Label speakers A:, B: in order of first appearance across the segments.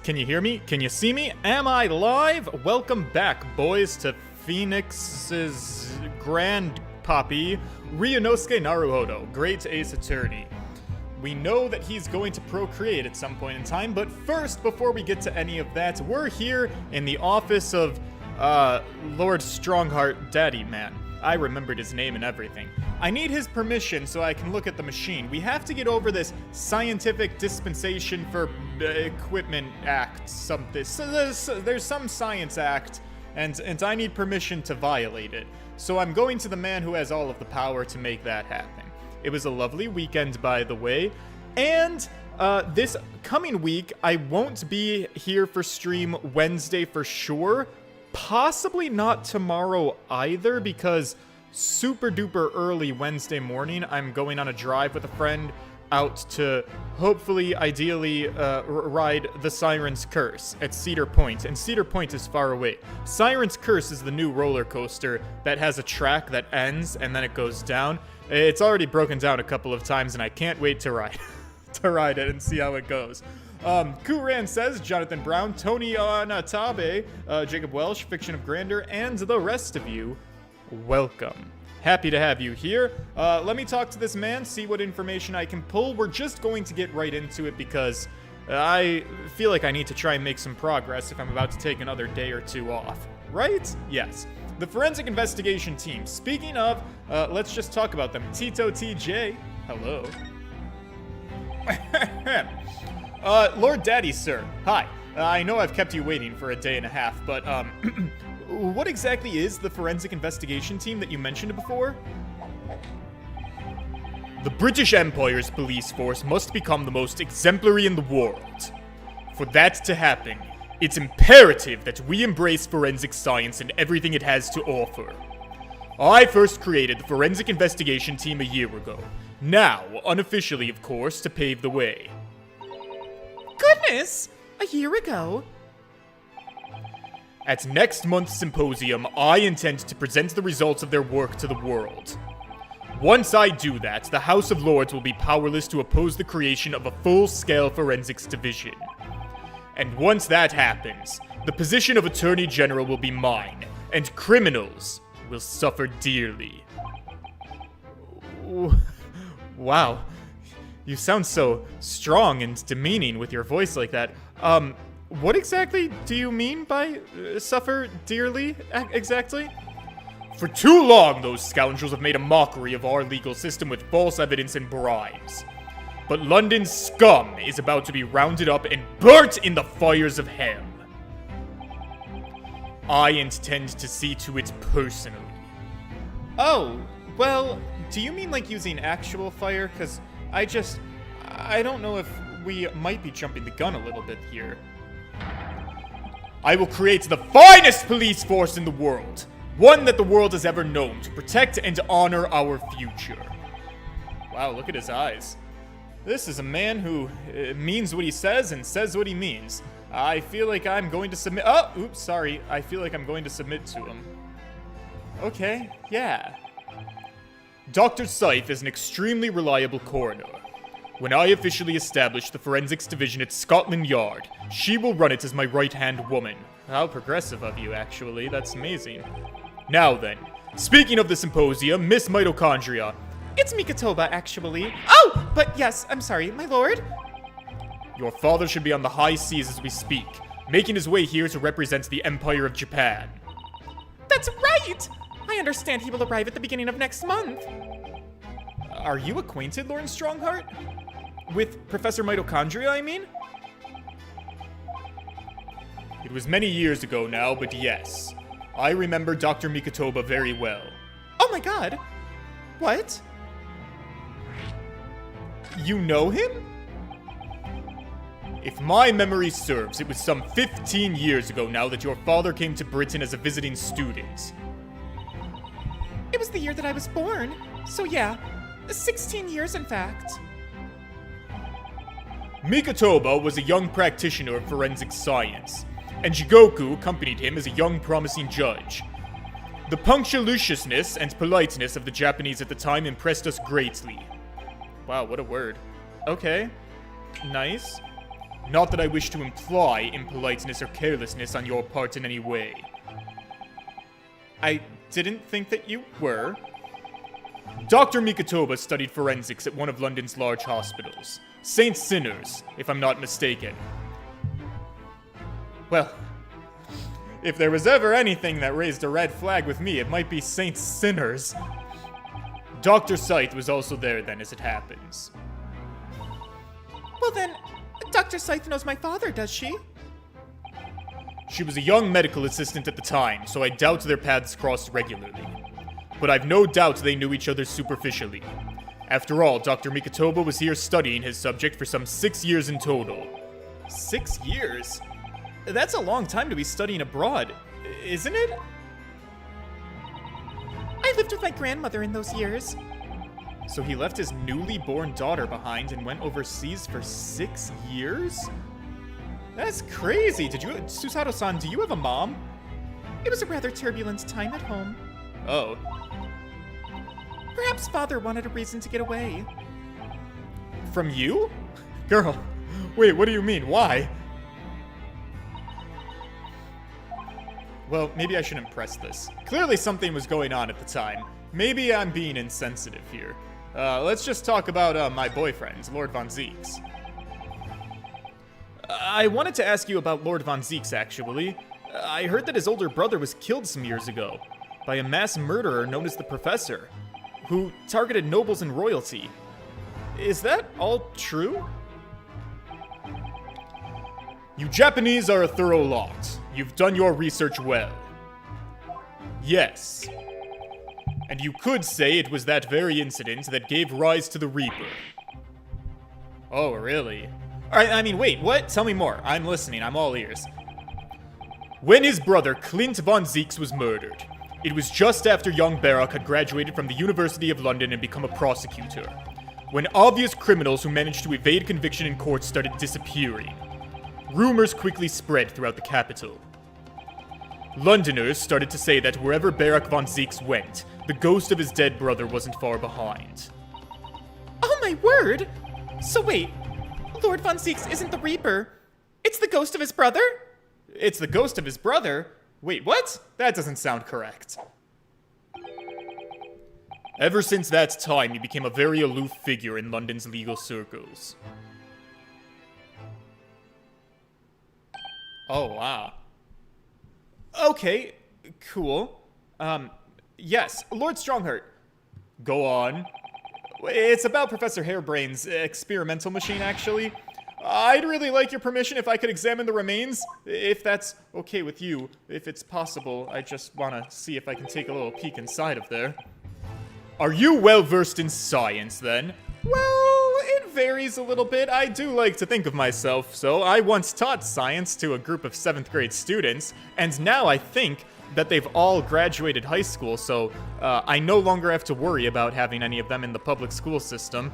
A: Can you hear me? Can you see me? Am I live? Welcome back, boys, to Phoenix's grand poppy, Ryunosuke Naruhodo, Great Ace Attorney. We know that he's going to procreate at some point in time, but first, before we get to any of that, we're here in the office of, Lord Strongheart Daddy Man. I remembered his name and everything. I need his permission so I can look at the machine. We have to get over this scientific dispensation for equipment act something. So there's some science act, and I need permission to violate it. So I'm going to the man who has all of the power to make that happen. It was a lovely weekend, by the way, and this coming week, I won't be here for stream Wednesday for sure. Possibly not tomorrow either, because super duper early Wednesday morning, I'm going on a drive with a friend out to hopefully, ideally, ride the Siren's Curse at Cedar Point, and Cedar Point is far away. Siren's Curse is the new roller coaster that has a track that ends and then it goes down. It's already broken down a couple of times, and I can't wait to ride it and see how it goes. Kuran says, Jonathan Brown, Tony Anatabe, Jacob Welsh, Fiction of Grandeur, and the rest of you, welcome. Happy to have you here. Let me talk to this man, see what information I can pull. We're just going to get right into it because I feel like I need to try and make some progress if I'm about to take another day or two off. Right? Yes. The Forensic Investigation Team. Speaking of, let's just talk about them. Tito TJ, hello. Lord Daddy, sir. Hi. I know I've kept you waiting for a day and a half, but, what exactly is the Forensic Investigation Team that you mentioned before? The British Empire's police force must become the most exemplary in the world. For that to happen, it's imperative that we embrace forensic science and everything it has to offer. I first created the Forensic Investigation Team a year ago. Now, unofficially, of course, to pave the way.
B: Goodness! A year ago?
A: At next month's symposium, I intend to present the results of their work to the world. Once I do that, the House of Lords will be powerless to oppose the creation of a full-scale forensics division. And once that happens, the position of Attorney General will be mine, and criminals will suffer dearly. Wow. You sound so strong and demeaning with your voice like that. What exactly do you mean by suffer dearly, exactly? For too long, those scoundrels have made a mockery of our legal system with false evidence and bribes. But London's scum is about to be rounded up and burnt in the fires of hell. I intend to see to it personally.
B: Oh, well, do you mean like using actual fire? 'Cause I don't know if we might be jumping the gun a little bit here.
A: I will create the finest police force in the world. One that the world has ever known to protect and honor our future. Wow, look at his eyes. This is a man who means what he says and says what he means. I feel like I'm going to submit. Oh, oops, sorry. I feel like I'm going to submit to him. Okay, yeah. Dr. Scythe is an extremely reliable coroner. When I officially establish the forensics division at Scotland Yard, she will run it as my right-hand woman. How progressive of you, actually. That's amazing. Now then, speaking of the symposium, Miss Mitochondria.
B: It's Mikotoba, actually. Oh, but yes, I'm sorry, my lord.
A: Your father should be on the high seas as we speak, making his way here to represent the Empire of Japan.
B: That's right! I understand he will arrive at the beginning of next month.
A: Are you acquainted, Lord Strongheart? With Professor Mitochondria, I mean? It was many years ago now, but yes. I remember Dr. Mikotoba very well.
B: Oh my god. What?
A: You know him? If my memory serves, it was some 15 years ago now that your father came to Britain as a visiting student.
B: It was the year that I was born. So yeah, 16 years in fact.
A: Mikotoba was a young practitioner of forensic science, and Jigoku accompanied him as a young promising judge. The punctiliousness and politeness of the Japanese at the time impressed us greatly. Wow, what a word. Okay. Nice. Not that I wish to imply impoliteness or carelessness on your part in any way.
B: I didn't think that you were.
A: Dr. Mikotoba studied forensics at one of London's large hospitals. St. Sinners, if I'm not mistaken.
B: Well, if there was ever anything that raised a red flag with me, it might be St. Sinners.
A: Dr. Scythe was also there then, as it happens.
C: Well then, Dr. Scythe knows my father, does she?
A: She was a young medical assistant at the time, so I doubt their paths crossed regularly. But I've no doubt they knew each other superficially. After all, Dr. Mikotoba was here studying his subject for some 6 years in total.
B: 6 years? That's a long time to be studying abroad, isn't it?
C: I lived with my grandmother in those years.
B: So he left his newly born daughter behind and went overseas for 6 years? That's crazy. Susato-san, do you have a mom?
C: It was a rather turbulent time at home.
B: Oh.
C: Perhaps father wanted a reason to get away.
B: From you? Girl, wait, what do you mean? Why? Well, maybe I shouldn't press this. Clearly something was going on at the time. Maybe I'm being insensitive here. Let's just talk about my boyfriend, Lord Von Zeeks. I wanted to ask you about Lord Von Zeeks, actually. I heard that his older brother was killed some years ago by a mass murderer known as the Professor, who targeted nobles and royalty. Is that all true?
A: You Japanese are a thorough lot. You've done your research well. Yes. And you could say it was that very incident that gave rise to the Reaper.
B: Oh, really? Alright, I mean, wait, what? Tell me more. I'm listening, I'm all ears.
A: When his brother, Clint Von Zeeks, was murdered, it was just after young Barak had graduated from the University of London and become a prosecutor, when obvious criminals who managed to evade conviction in court started disappearing. Rumors quickly spread throughout the capital. Londoners started to say that wherever Barak Von Zeeks went, the ghost of his dead brother wasn't far behind.
C: Oh my word! So wait, Lord Von Zeeks isn't the Reaper. It's the ghost of his brother?
B: It's the ghost of his brother? Wait, what? That doesn't sound correct.
A: Ever since that time, he became a very aloof figure in London's legal circles.
B: Oh, wow. Okay, cool. Yes, Lord Strongheart.
A: Go on.
B: It's about Professor Hairbrain's experimental machine, actually. I'd really like your permission if I could examine the remains, if that's okay with you. If it's possible, I just want to see if I can take a little peek inside of there.
A: Are you well versed in science, then?
B: Well, it varies a little bit. I do like to think of myself so. I once taught science to a group of 7th grade students, and now I think that they've all graduated high school, so I no longer have to worry about having any of them in the public school system.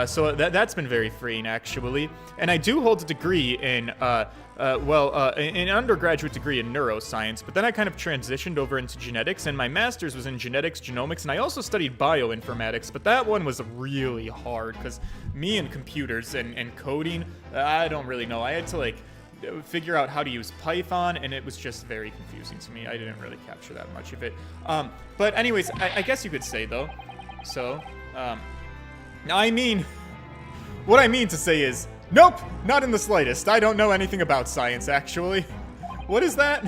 B: So that's been very freeing, actually. And I do hold a degree in, an undergraduate degree in neuroscience, but then I kind of transitioned over into genetics, and my master's was in genetics, genomics, and I also studied bioinformatics, but that one was really hard, because me and computers and coding, I don't really know. I had to, figure out how to use Python, and it was just very confusing to me. I didn't really capture that much of it. But anyways, I guess you could say, though. So, I mean, what I mean to say is, nope, not in the slightest. I don't know anything about science, actually. What is that?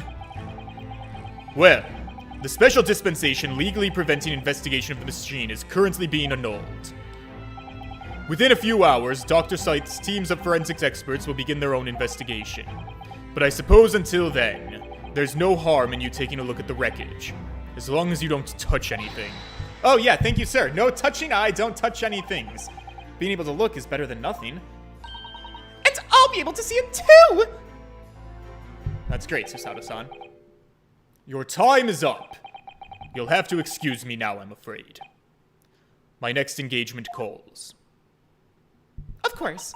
A: Well, the special dispensation legally preventing investigation of the machine is currently being annulled. Within a few hours, Dr. Scythe's teams of forensics experts will begin their own investigation. But I suppose until then, there's no harm in you taking a look at the wreckage, as long as you don't touch anything.
B: Oh yeah, thank you, sir. No touching, I don't touch any things. Being able to look is better than nothing.
C: And I'll be able to see it too!
B: That's great, Susato-san.
A: Your time is up. You'll have to excuse me now, I'm afraid. My next engagement calls.
C: Of course.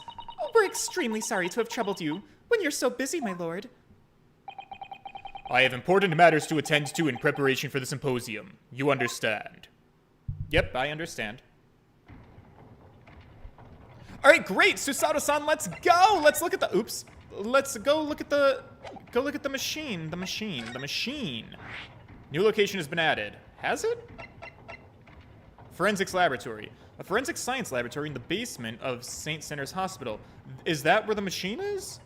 C: We're extremely sorry to have troubled you when you're so busy, my lord.
A: I have important matters to attend to in preparation for the symposium. You understand?
B: Yep, I understand.
A: All right, great. Susato-san, let's go. Let's look at the, oops. Let's go look at the, machine. The machine. New location has been added. Has it? Forensics laboratory. A forensic science laboratory in the basement of St. Center's Hospital. Is that where the machine is?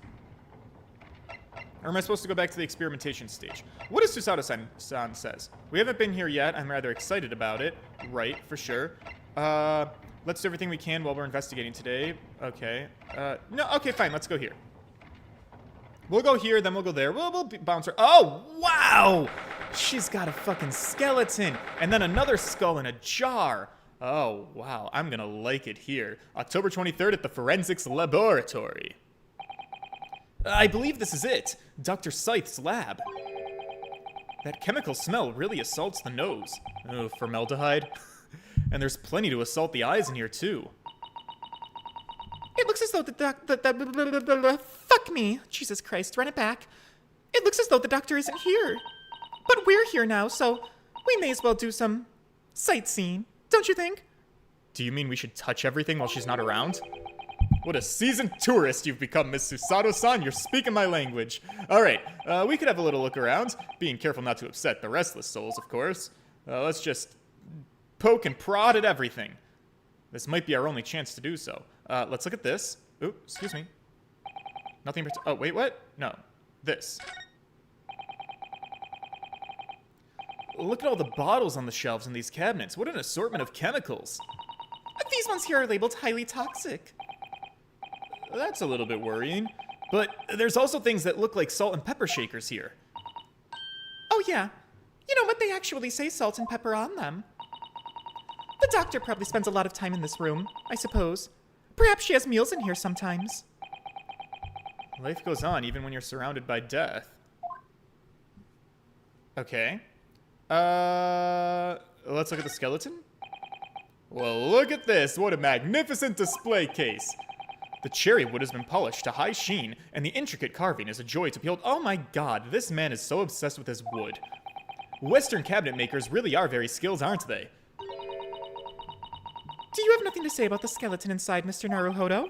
A: Or am I supposed to go back to the experimentation stage? What does Susato-san says? We haven't been here yet. I'm rather excited about it. Right, for sure. Let's do everything we can while we're investigating today. Okay. No, okay, fine. Let's go here. We'll go here, then we'll go there. We'll bounce her. Oh, wow! She's got a fucking skeleton. And then another skull in a jar. Oh, wow. I'm gonna like it here. October 23rd at the Forensics Laboratory. I believe this is it. Dr. Scythe's lab. That chemical smell really assaults the nose. Oh, formaldehyde. And there's plenty to assault the eyes in here, too.
C: It looks as though fuck me. Jesus Christ, run it back. It looks as though the doctor isn't here. But we're here now, so we may as well do some sightseeing, don't you think?
A: Do you mean we should touch everything while she's not around? What a seasoned tourist you've become, Miss Susato-san. You're speaking my language. All right, we could have a little look around, being careful not to upset the restless souls, of course. Let's just poke and prod at everything. This might be our only chance to do so. Let's look at this. Ooh, excuse me. Nothing. Oh, wait, what? No, this. Look at all the bottles on the shelves in these cabinets. What an assortment of chemicals.
C: These ones here are labeled highly toxic.
A: That's a little bit worrying. But there's also things that look like salt and pepper shakers here.
C: Oh, yeah. You know what? They actually say salt and pepper on them. The doctor probably spends a lot of time in this room, I suppose. Perhaps she has meals in here sometimes.
A: Life goes on even when you're surrounded by death. Okay. Let's look at the skeleton. Well, look at this. What a magnificent display case. The cherry wood has been polished to high sheen, and the intricate carving is a joy to behold. Oh my god, this man is so obsessed with his wood. Western cabinet makers really are very skilled, aren't they?
C: Do you have nothing to say about the skeleton inside, Mr. Naruhodo?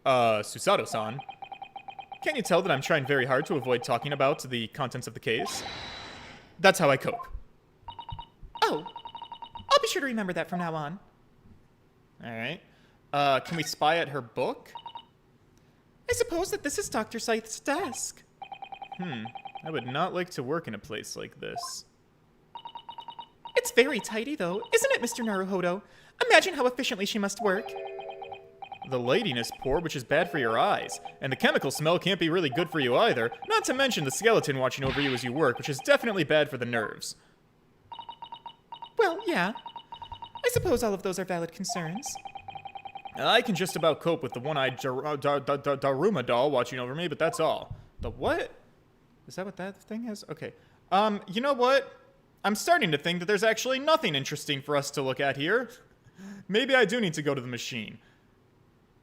A: Susato-san. Can't you tell that I'm trying very hard to avoid talking about the contents of the case? That's how I cope.
C: Oh. I'll be sure to remember that from now on.
A: Alright. Can we spy at her book?
C: I suppose that this is Dr. Scythe's desk.
A: I would not like to work in a place like this.
C: It's very tidy, though, isn't it, Mr. Naruhodo? Imagine how efficiently she must work.
A: The lighting is poor, which is bad for your eyes. And the chemical smell can't be really good for you either, not to mention the skeleton watching over you as you work, which is definitely bad for the nerves.
C: Well, yeah. I suppose all of those are valid concerns.
A: I can just about cope with the one-eyed Daruma doll watching over me, but that's all. The what? Is that what that thing is? Okay. You know what? I'm starting to think that there's actually nothing interesting for us to look at here. Maybe I do need to go to the machine.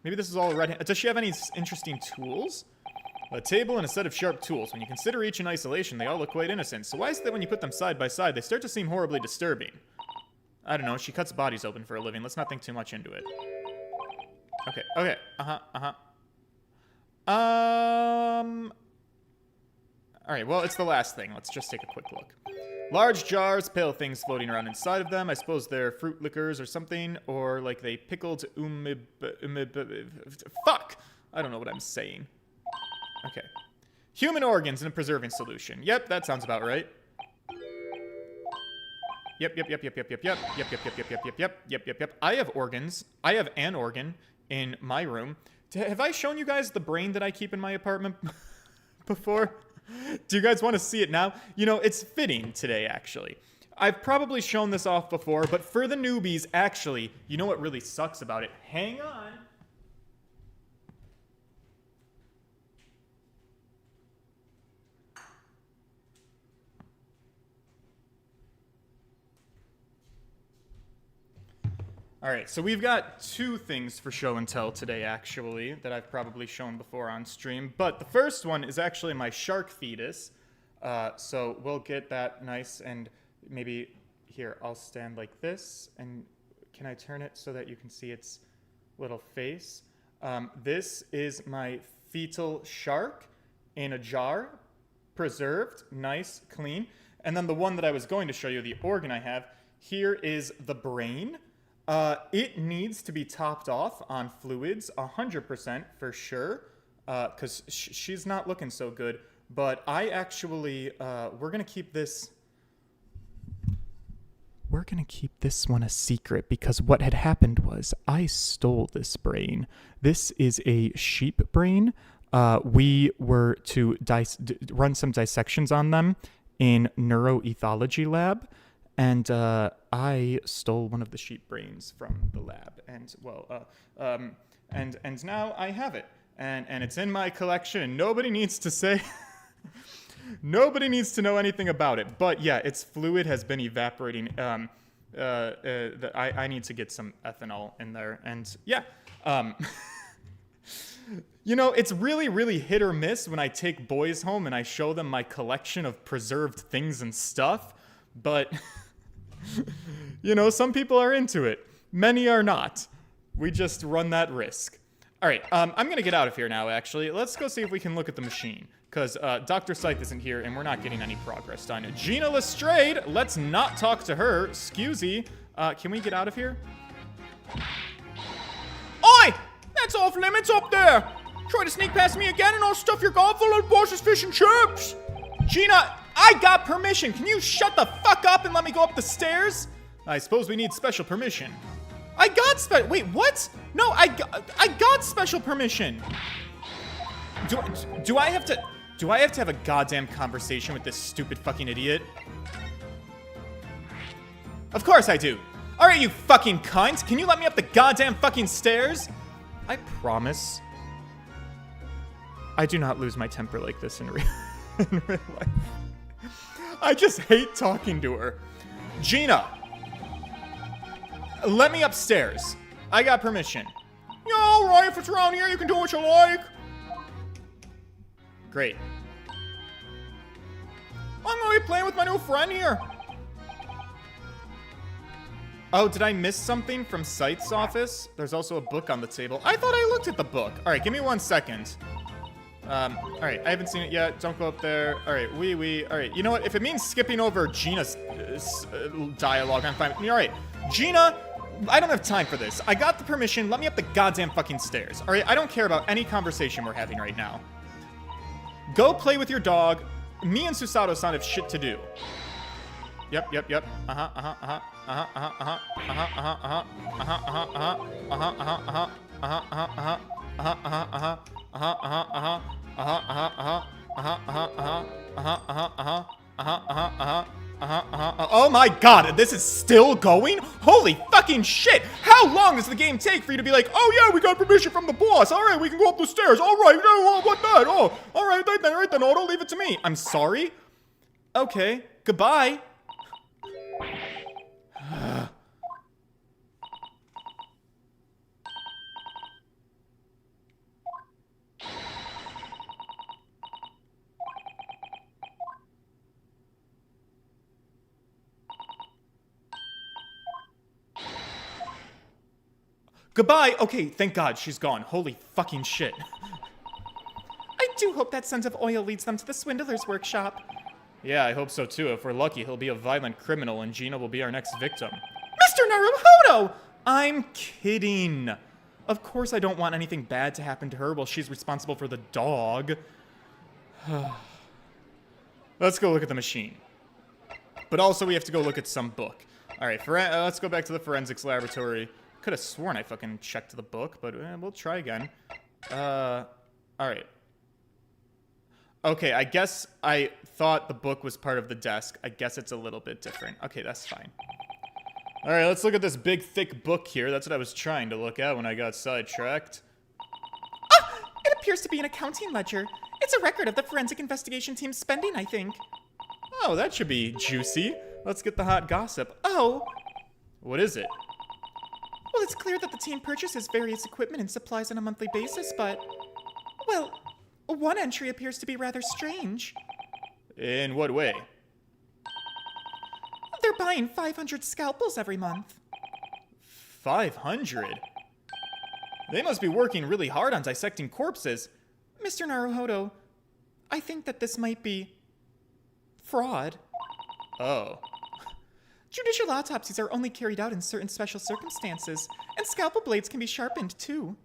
A: Maybe this is all red. Does she have any interesting tools? A table and a set of sharp tools. When you consider each in isolation, they all look quite innocent. So why is it that when you put them side by side, they start to seem horribly disturbing? I don't know. She cuts bodies open for a living. Let's not think too much into it. Okay. Alright, well, it's the last thing. Let's just take a quick look. Large jars, pale things floating around inside of them. I suppose they're fruit liquors or something, or like they pickled fuck! I don't know what I'm saying. Okay. Human organs in a preserving solution. Yep, that sounds about right. Yep. I have organs. I have an organ in my room. Have I shown you guys the brain that I keep in my apartment before? Do you guys want to see it now? You know, it's fitting today, actually. I've probably shown this off before, but for the newbies, actually, you know what really sucks about it? Hang on. Alright, so we've got two things for show and tell today, actually, that I've probably shown before on stream. But the first one is actually my shark fetus. So we'll get that nice and maybe... Here, I'll stand like this. And can I turn it so that you can see it's
B: little face. This is my fetal shark in a jar, preserved, nice, clean. And then the one that I was going to show you, the organ I have, here is the brain. It needs to be topped off on fluids, 100% for sure, because she's not looking so good. But I actually, we're going to keep this... We're going to keep this one a secret because what had happened was I stole this brain. This is a sheep brain. We were to run some dissections on them in neuroethology lab, and I stole one of the sheep brains from the lab. And, well, and now I have it. And it's in my collection, and nobody needs to say... Nobody needs to know anything about it, but yeah, its fluid has been evaporating. I need to get some ethanol in there, and yeah. You know, it's really, really hit or miss when I take boys home and I show them my collection of preserved things and stuff, but, you know, some people are into it. Many are not. We just run that risk. All right, I'm going to get out of here now, actually. Let's go see if we can look at the machine. Because Dr. Scythe isn't here, and we're not getting any progress done. Gina Lestrade, let's not talk to her. Excusey. Can we get out of here?
C: Oi! That's off limits up there! Try to sneak past me again and I'll stuff your gob full of boss's fish and chips! Gina, I got permission! Can you shut the fuck up and let me go up the stairs?
B: I suppose we need special permission.
C: I got wait, what? No, I got special permission!
B: Do I have to have a goddamn conversation with this stupid fucking idiot? Of course I do. All right, you fucking cunt. Can you let me up the goddamn fucking stairs? I promise. I do not lose my temper like this in real life. I just hate talking to her. Gina, let me upstairs. I got permission.
C: Yeah, all right. If it's around here, you can do what you like.
B: Great.
C: I'm gonna be playing with my new friend here.
B: Oh, did I miss something from Scythe's office? There's also a book on the table. I thought I looked at the book. All right, give me 1 second. All right, I haven't seen it yet. Don't go up there. All right, all right, you know what? If it means skipping over Gina's dialogue, I'm fine. All right, Gina, I don't have time for this. I got the permission. Let me up the goddamn fucking stairs. All right, I don't care about any conversation we're having right now. Go play with your dog. Me and Susato-san have shit to do. Yep. Oh my god, this is still going? Holy fucking shit! How long does the game take for you to be like, oh yeah, we got permission from the boss, alright, we can go up the stairs, alright, what that? Oh, alright then, Otto, leave it to me. I'm sorry? Okay, goodbye. Goodbye! Okay, thank God, she's gone. Holy fucking shit.
C: I do hope that scent of oil leads them to the swindler's workshop.
B: Yeah, I hope so too. If we're lucky, he'll be a violent criminal and Gina will be our next victim.
C: Mr. Naruhodo!
B: I'm kidding. Of course I don't want anything bad to happen to her while she's responsible for the dog. Let's go look at the machine. But also we have to go look at some book. Alright, let's go back to the forensics laboratory. Could have sworn I fucking checked the book, but we'll try again. Alright. Okay, I guess I thought the book was part of the desk. I guess it's a little bit different. Okay, that's fine. Alright, let's look at this big, thick book here. That's what I was trying to look at when I got sidetracked.
C: Ah! It appears to be an accounting ledger. It's a record of the forensic investigation team's spending, I think.
B: Oh, that should be juicy. Let's get the hot gossip.
C: Oh!
B: What is it?
C: Well, it's clear that the team purchases various equipment and supplies on a monthly basis, but... well, one entry appears to be rather strange.
B: In what way?
C: They're buying 500 scalpels every month.
B: 500? They must be working really hard on dissecting corpses.
C: Mr. Naruhodo, I think that this might be fraud.
B: Oh.
C: Judicial autopsies are only carried out in certain special circumstances, and scalpel blades can be sharpened too.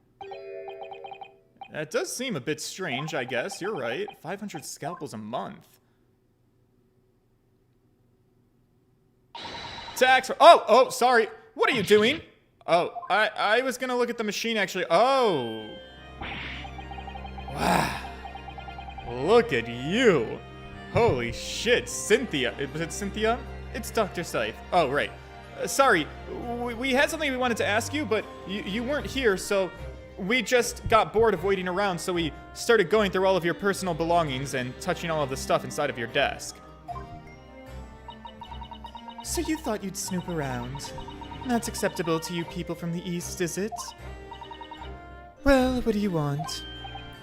B: That does seem a bit strange, I guess. You're right. 500 scalpels a month. Tax. Oh, sorry. What are you doing? Oh, I was gonna look at the machine actually. Oh. Wow. Look at you. Holy shit, Cynthia. Was it Cynthia? It's Dr. Scythe. Oh, right. Sorry, we had something we wanted to ask you, but you weren't here, so we just got bored of waiting around, so we started going through all of your personal belongings and touching all of the stuff inside of your desk.
C: So you thought you'd snoop around. That's acceptable to you people from the East, is it? Well, what do you want?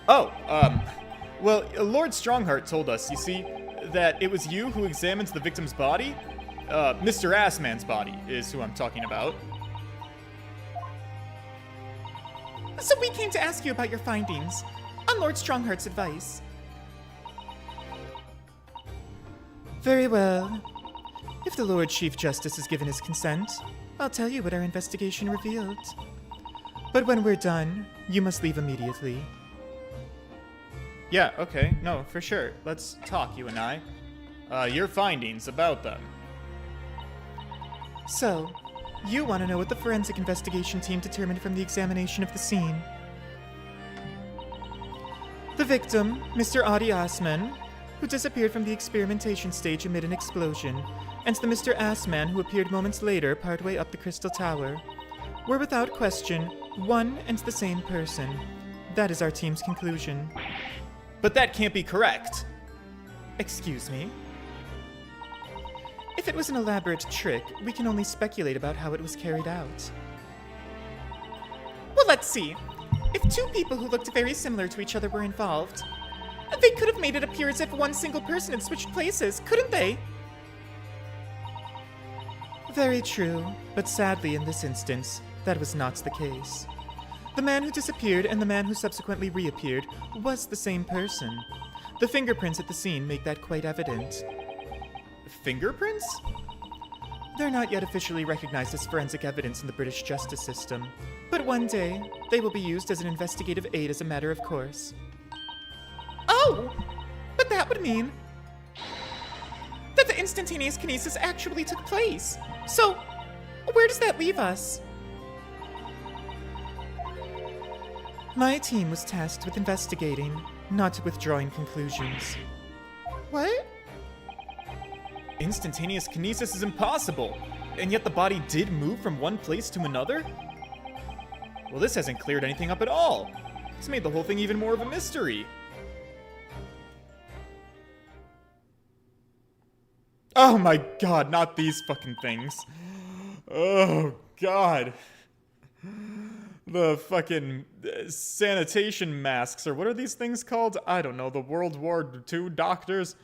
B: Oh, well, Lord Strongheart told us, you see, that it was you who examined the victim's body. Mr. Assman's body is who I'm talking about.
C: So we came to ask you about your findings, on Lord Strongheart's advice. Very well. If the Lord Chief Justice has given his consent, I'll tell you what our investigation revealed. But when we're done, you must leave immediately.
B: Yeah, okay, no, for sure. Let's talk, you and I. Your findings about them.
C: So, you want to know what the forensic investigation team determined from the examination of the scene. The victim, Mr. Adi Assman, who disappeared from the experimentation stage amid an explosion, and the Mr. Assman who appeared moments later partway up the Crystal Tower, were without question one and the same person. That is our team's conclusion.
B: But that can't be correct.
C: Excuse me? If it was an elaborate trick, we can only speculate about how it was carried out. Well, let's see. If two people who looked very similar to each other were involved, they could have made it appear as if one single person had switched places, couldn't they? Very true, but sadly in this instance, that was not the case. The man who disappeared and the man who subsequently reappeared was the same person. The fingerprints at the scene make that quite evident.
B: Fingerprints?
C: They're not yet officially recognized as forensic evidence in the British justice system, but one day, they will be used as an investigative aid as a matter of course. Oh! But that would mean that the instantaneous kinesis actually took place. So, where does that leave us? My team was tasked with investigating, not with drawing conclusions. What?
B: Instantaneous kinesis is impossible, and yet the body did move from one place to another? Well, this hasn't cleared anything up at all. It's made the whole thing even more of a mystery. Oh my god, not these fucking things. Oh god. The fucking sanitation masks, or what are these things called? I don't know, the World War II doctors.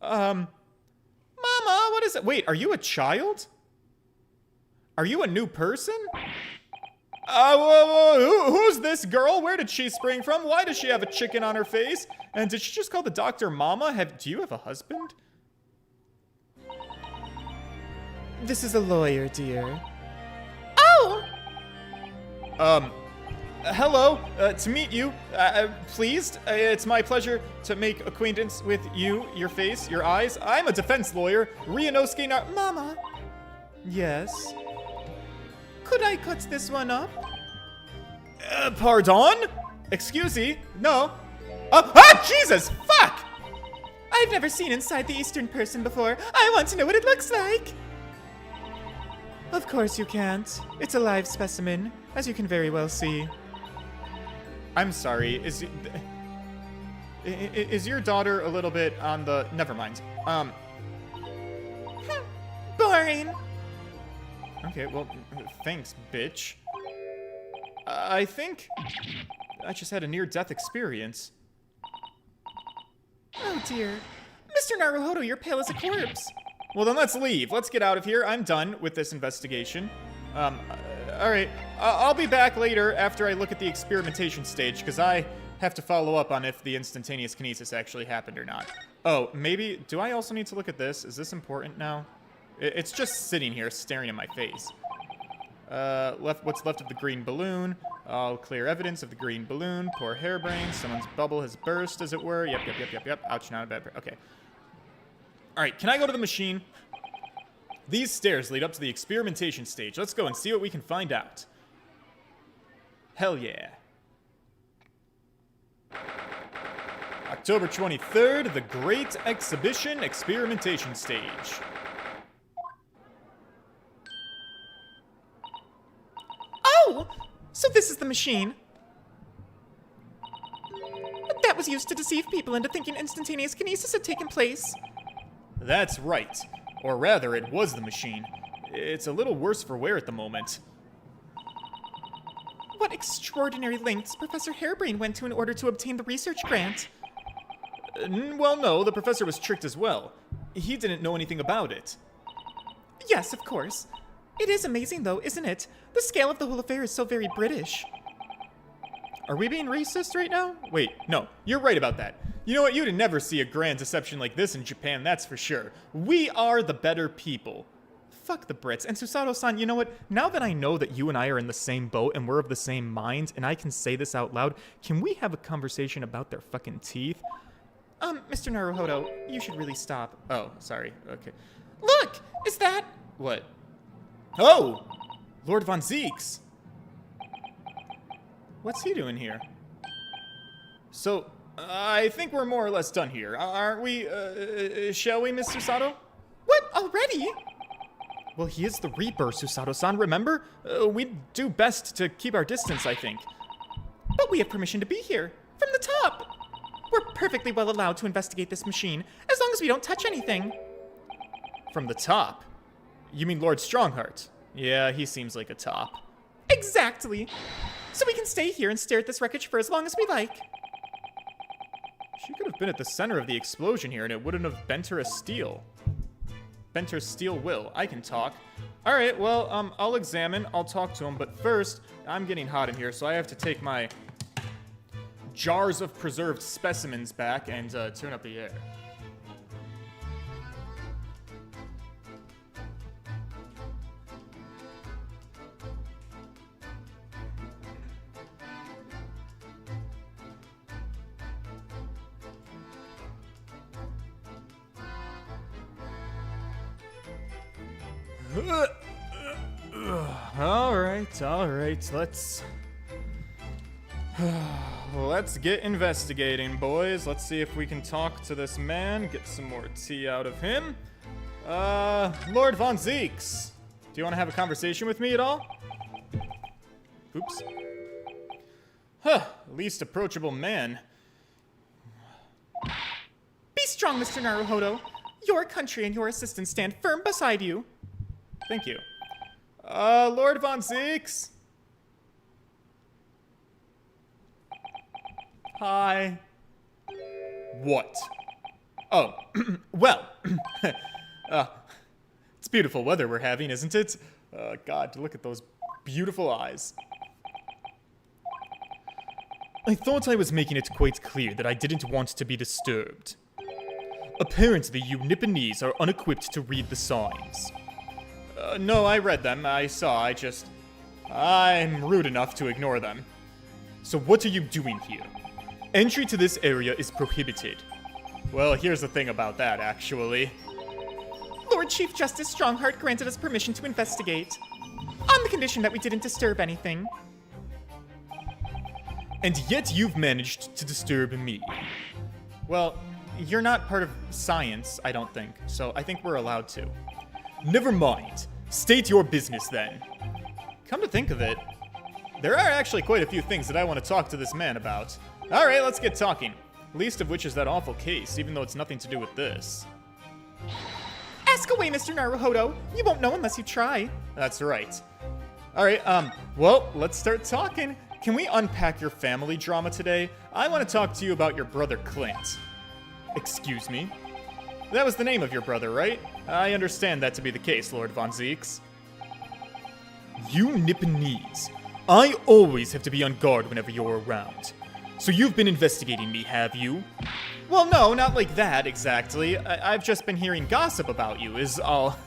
B: Mama, what is it? Wait, are you a child? Are you a new person? Who's this girl? Where did she spring from? Why does she have a chicken on her face? And did she just call the doctor Mama? Do you have a husband?
C: This is a lawyer, dear.
B: Oh! Hello, to meet you, pleased. It's my pleasure to make acquaintance with you, your face, your eyes. I'm a defense lawyer, Ryunosuke
C: Mama? Yes? Could I cut this one up?
B: Pardon? Excuse me? No. Jesus! Fuck!
C: I've never seen inside the Eastern person before. I want to know what it looks like. Of course you can't. It's a live specimen, as you can very well see.
B: I'm sorry, is your daughter a little bit on the... Never mind.
C: Boring.
B: Okay, well, thanks, bitch. I think I just had a near-death experience.
C: Oh dear. Mr. Naruhodo, you're pale as a corpse.
B: Well, then let's leave. Let's get out of here. I'm done with this investigation. Alright, I'll be back later after I look at the experimentation stage, because I have to follow up on if the instantaneous kinesis actually happened or not. Oh, maybe, do I also need to look at this? Is this important now? It's just sitting here staring at my face. What's left of the green balloon? All clear evidence of the green balloon. Poor harebrain. Someone's bubble has burst, as it were. Yep. Ouch, not a bad... Okay. Alright, can I go to the machine? These stairs lead up to the experimentation stage. Let's go and see what we can find out. Hell yeah. October 23rd, the Great Exhibition Experimentation Stage.
C: Oh! So this is the machine. That was used to deceive people into thinking instantaneous kinesis had taken place.
B: That's right. Or rather, it was the machine. It's a little worse for wear at the moment.
C: What extraordinary lengths Professor Harebrain went to in order to obtain the research grant.
B: Well, no, the professor was tricked as well. He didn't know anything about it.
C: Yes, of course. It is amazing, though, isn't it? The scale of the whole affair is so very British.
B: Are we being racist right now? Wait, no, you're right about that. You know what? You'd never see a grand deception like this in Japan, that's for sure. We are the better people.
C: Fuck the Brits. And Susato-san, you know what? Now that I know that you and I are in the same boat and we're of the same mind, and I can say this out loud, can we have a conversation about their fucking teeth? Mr. Naruhodo, you should really stop.
B: Oh, sorry. Okay.
C: Look! Is that...
B: What? Oh! Lord Von Zeeks! What's he doing here? So, I think we're more or less done here. Aren't we, shall we, Miss Susato?
C: What? Already?
B: Well, he is the Reaper, Susato-san, remember? We'd do best to keep our distance, I think.
C: But we have permission to be here. From the top. We're perfectly well allowed to investigate this machine, as long as we don't touch anything.
B: From the top? You mean Lord Strongheart? Yeah, he seems like a top.
C: Exactly. So we can stay here and stare at this wreckage for as long as we like.
B: She could have been at the center of the explosion here and it wouldn't have bent her a steel. Bent her steel will. I can talk. Alright, well, I'll examine. I'll talk to him. But first, I'm getting hot in here, so I have to take my jars of preserved specimens back and turn up the air. All right, let's get investigating, boys. Let's see if we can talk to this man, get some more tea out of him. Lord Von Zeeks, do you want to have a conversation with me at all? Oops. Least approachable man.
C: Be strong, Mr. Naruhodo. Your country and your assistants stand firm beside you.
B: Thank you. Lord Von Zeeks? Hi. What? Oh, well. It's beautiful weather we're having, isn't it? God, look at those beautiful eyes. I thought I was making it quite clear that I didn't want to be disturbed. Apparently, you Nipponese are unequipped to read the signs. No, I read them. I'm rude enough to ignore them. So what are you doing here? Entry to this area is prohibited. Well, here's the thing about that, actually.
C: Lord Chief Justice Strongheart granted us permission to investigate. On the condition that we didn't disturb anything.
B: And yet you've managed to disturb me. Well, you're not part of science, I don't think, so I think we're allowed to. Never mind. State your business, then. Come to think of it, there are actually quite a few things that I want to talk to this man about. Alright, let's get talking. Least of which is that awful case, even though it's nothing to do with this.
C: Ask away, Mr. Naruhodo. You won't know unless you try.
B: That's right. Alright, well, let's start talking. Can we unpack your family drama today? I want to talk to you about your brother Clint. Excuse me? That was the name of your brother, right? I understand that to be the case, Lord Von Zeeks. You Nipponese. I always have to be on guard whenever you're around. So you've been investigating me, have you?
A: Well, no, not like that exactly. I've just been hearing gossip about you. Is all.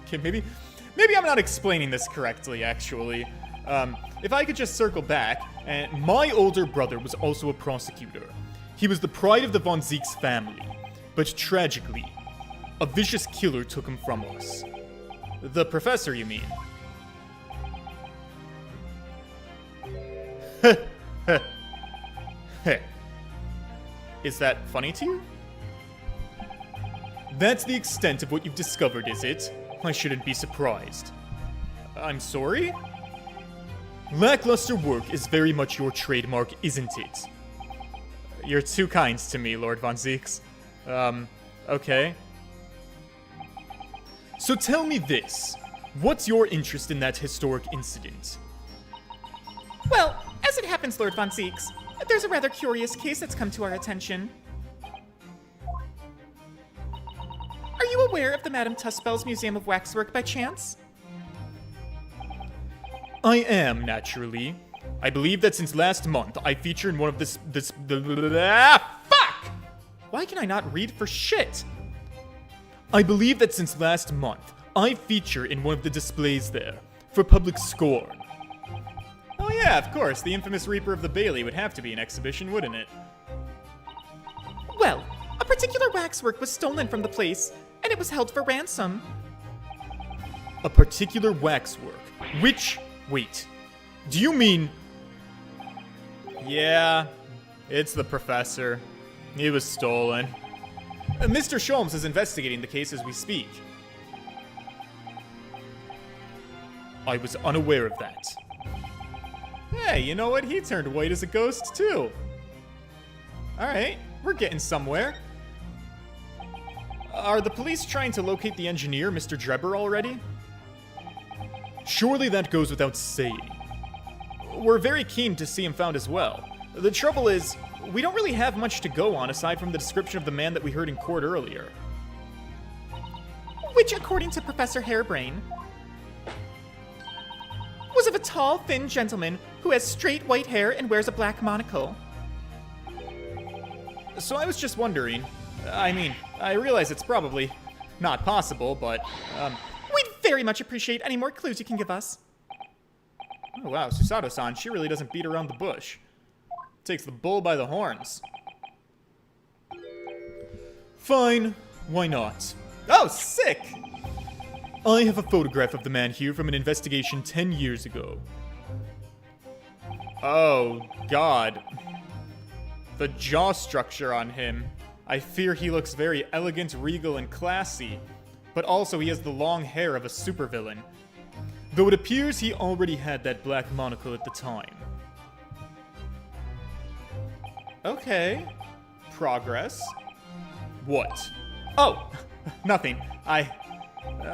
A: Okay, maybe I'm not explaining this correctly. Actually, if I could just circle back, and
B: My older brother was also a prosecutor. He was the pride of the von Zieks family, but tragically, a vicious killer took him from us.
A: the professor, you mean? Is that funny to you?
B: That's the extent of what you've discovered, is it? I shouldn't be surprised.
A: I'm sorry?
B: Lackluster work is very much your trademark, isn't it?
A: You're too kind to me, Lord von Zieks. Okay.
B: So tell me this. What's your interest in that historic incident?
C: Well, as it happens, Lord von Zieks, there's a rather curious case that's come to our attention. Are you aware of the Madame Tuspel's Museum of Waxwork by chance?
B: I am, naturally. I believe that since last month, I feature in one of
A: Fuck! Why can I not read for shit?
B: I believe that since last month, I feature in one of the displays there, for public scorn.
A: Oh yeah, of course. The infamous Reaper of the Bailey would have to be an exhibition, wouldn't it?
C: Well, a particular waxwork was stolen from the place, and it was held for ransom.
B: A particular waxwork. Which... Wait. Do you mean...
A: Yeah, it's the professor. He was stolen. Mr. Sholmes is investigating the case as we speak.
B: I was unaware of that.
A: Hey, you know what? He turned white as a ghost, too. Alright, we're getting somewhere. Are the police trying to locate the engineer, Mr. Drebber, already?
B: Surely that goes without saying.
A: We're very keen to see him found as well. The trouble is, we don't really have much to go on aside from the description of the man that we heard in court earlier.
C: Which, according to Professor Hairbrain, was of a tall, thin gentleman who has straight white hair and wears a black monocle.
A: So I was just wondering, I mean, I realize it's probably not possible, but,
C: We'd very much appreciate any more clues you can give us.
A: oh wow, Susato-san, she really doesn't beat around the bush. Takes the bull by the horns.
B: Fine, why not?
A: Oh, sick!
B: I have a photograph of the man here from an investigation 10 years ago.
A: Oh, God. The jaw structure on him. I fear he looks very elegant, regal, and classy. But also he has the long hair of a supervillain.
B: Though it appears he already had that black monocle at the time.
A: Okay. Progress.
B: What?
A: Oh, nothing. I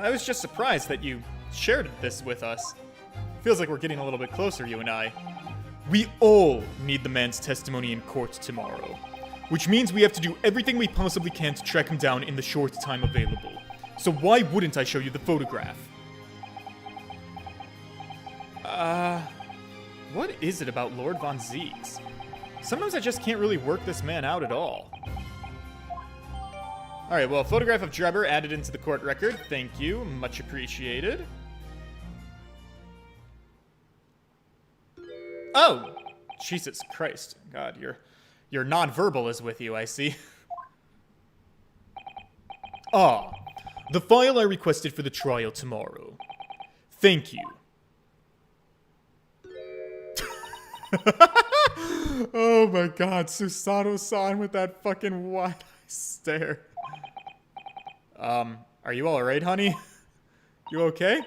A: was just surprised that you shared this with us. Feels like we're getting a little bit closer, you and I.
B: We all need the man's testimony in court tomorrow. Which means we have to do everything we possibly can to track him down in the short time available. So why wouldn't I show you the photograph?
A: What is it about Lord von Zieks? Sometimes I just can't really work this man out at all. Alright, well, photograph of Drebber added into the court record. Thank you. Much appreciated. Oh! Jesus Christ. God, your nonverbal is with you, I see.
B: Ah, the file I requested for the trial tomorrow. Thank you.
A: Oh my god, Susato-san with that fucking wide-eye stare. Are you alright, honey? You okay?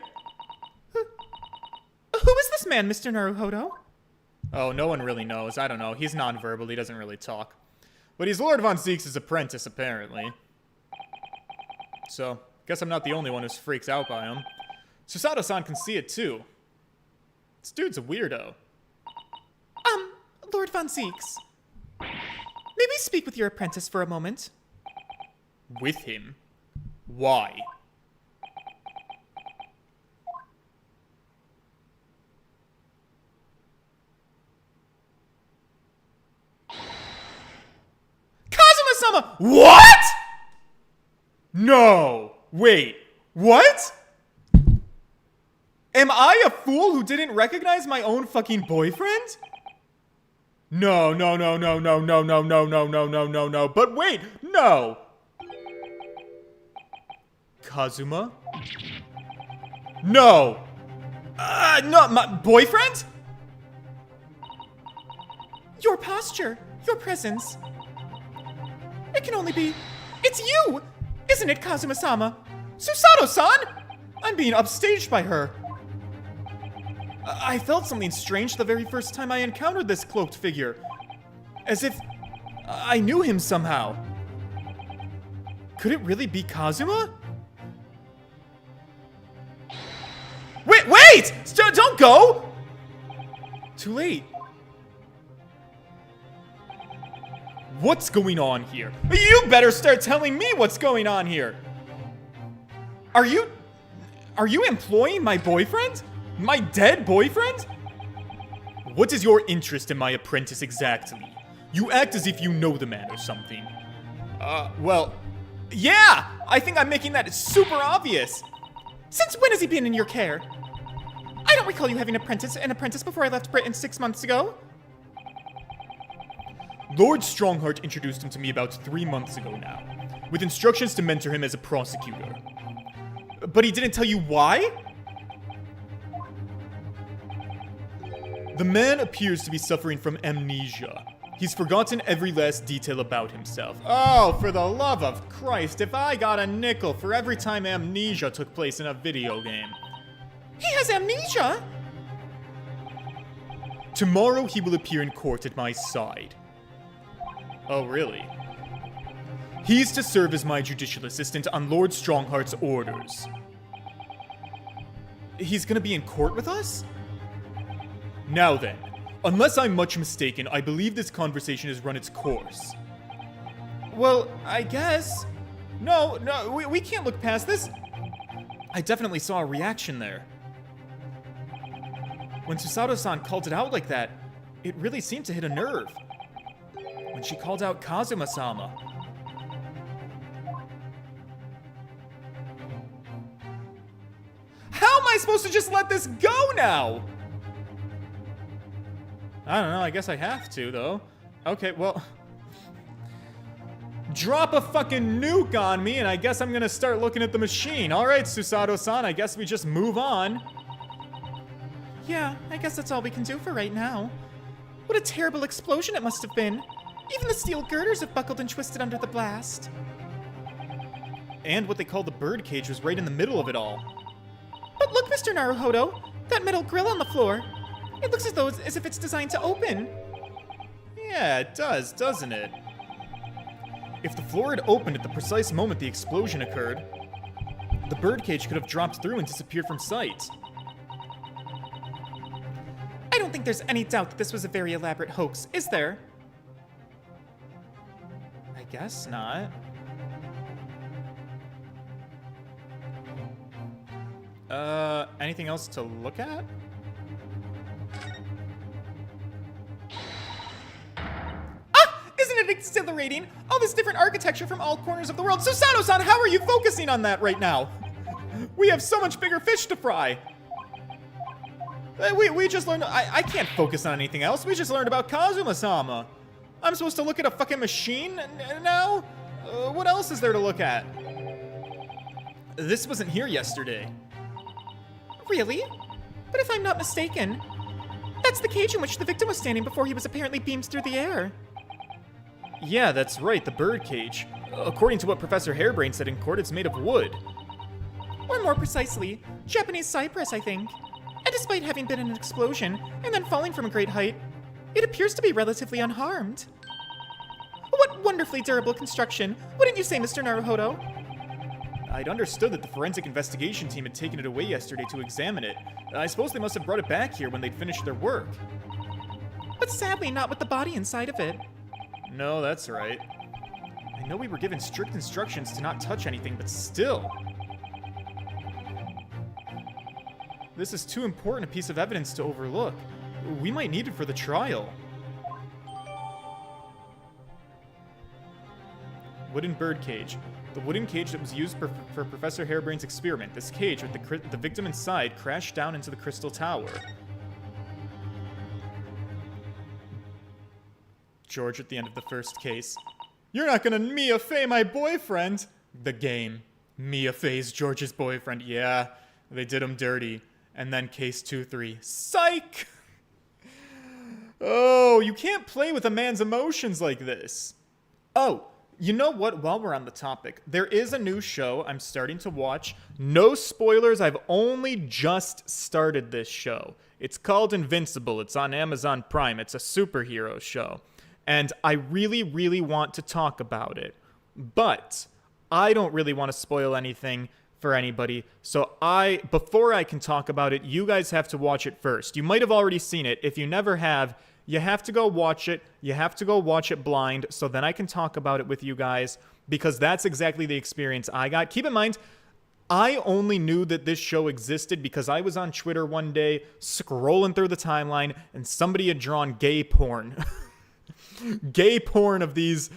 C: Who is this man, Mr. Naruhodo?
A: Oh, no one really knows. I don't know. He's nonverbal. He doesn't really talk. But he's Lord von Zieks' apprentice, apparently. So, guess I'm not the only one who freaks out by him. Susato-san can see it, too. This dude's a weirdo.
C: Lord von Zieks. May we speak with your apprentice for a moment?
A: With him? Why?
B: Susato-sama! What?! No! Wait, what?! Am I a fool who didn't recognize my own fucking boyfriend? No, no, no, no, no, no, no, no, no, no, no, no, no. But wait, no! Kazuma? No! No, my boyfriend?
C: Your posture, your presence. It can only be... It's you! Isn't it, Kazuma-sama?
B: Susato-san! I'm being upstaged by her. I felt something strange the very first time I encountered this cloaked figure. As if I knew him somehow. Could it really be Kazuma? Wait! Don't go! Too late. What's going on here? You better start telling me what's going on here. Are you employing my boyfriend? My dead boyfriend? What is your interest in my apprentice exactly? You act as if you know the man or something. Well, yeah! I think I'm making that super obvious.
C: Since when has he been in your care? I don't recall you having an apprentice before I left Britain 6 months ago.
B: Lord Strongheart introduced him to me about 3 months ago now, with instructions to mentor him as a prosecutor. But he didn't tell you why? The man appears to be suffering from amnesia. He's forgotten every last detail about himself. Oh, for the love of Christ, if I got a nickel for every time amnesia took place in a video game.
C: He has amnesia?
B: Tomorrow he will appear in court at my side. Oh, really? He's to serve as my judicial assistant on Lord Strongheart's orders. He's gonna be in court with us? Now then, unless I'm much mistaken, I believe this conversation has run its course. Well, I guess. No, we can't look past this. I definitely saw a reaction there. When Susato-san called it out like that, it really seemed to hit a nerve. When she called out Kazuma-sama. How am I supposed to just let this go now? I don't know, I guess I have to, though. Okay, well... Drop a fucking nuke on me, and I guess I'm gonna start looking at the machine. Alright, Susato-san, I guess we just move on.
C: Yeah, I guess that's all we can do for right now. What a terrible explosion it must have been. Even the steel girders have buckled and twisted under the blast.
B: And what they call the birdcage was right in the middle of it all.
C: But look, Mr. Naruhodo, that metal grill on the floor. It looks as if it's designed to open.
B: Yeah, it does, doesn't it? If the floor had opened at the precise moment the explosion occurred, the birdcage could have dropped through and disappeared from sight.
C: I don't think there's any doubt that this was a very elaborate hoax, is there?
B: I guess not. Anything else to look at?
C: Isn't it exhilarating? All this different architecture from all corners of the world. Susato-san, how are you focusing on that right now?
B: We have so much bigger fish to fry. We just learned... I can't focus on anything else. We just learned about Kazuma-sama. I'm supposed to look at a fucking machine now? What else is there to look at? This wasn't here yesterday.
C: Really? But if I'm not mistaken, that's the cage in which the victim was standing before he was apparently beamed through the air.
B: Yeah, that's right, the birdcage. According to what Professor Hairbrain said in court, it's made of wood.
C: Or more precisely, Japanese cypress, I think. And despite having been in an explosion and then falling from a great height, it appears to be relatively unharmed. What wonderfully durable construction, wouldn't you say, Mr. Naruhodo?
B: I'd understood that the forensic investigation team had taken it away yesterday to examine it. I suppose they must have brought it back here when they'd finished their work.
C: But sadly not with the body inside of it.
B: No, that's right. I know we were given strict instructions to not touch anything, but still. This is too important a piece of evidence to overlook. We might need it for the trial. wooden bird cage. The wooden cage that was used for Professor Harebrain's experiment. This cage with the victim inside crashed down into the crystal tower. George at the end of the first case. You're not gonna Mia Fey my boyfriend! The game. Mia Fey's George's boyfriend. Yeah, they did him dirty. And then case 2-3. Psych! Oh, you can't play with a man's emotions like this. Oh, you know what? While we're on the topic, there is a new show I'm starting to watch. No spoilers, I've only just started this show. It's called Invincible. It's on Amazon Prime. It's a superhero show. And I really, really want to talk about it. But I don't really want to spoil anything for anybody. So before I can talk about it, you guys have to watch it first. You might have already seen it. If you never have, you have to go watch it. You have to go watch it blind so then I can talk about it with you guys, because that's exactly the experience I got. Keep in mind, I only knew that this show existed because I was on Twitter one day scrolling through the timeline and somebody had drawn gay porn. Gay porn of these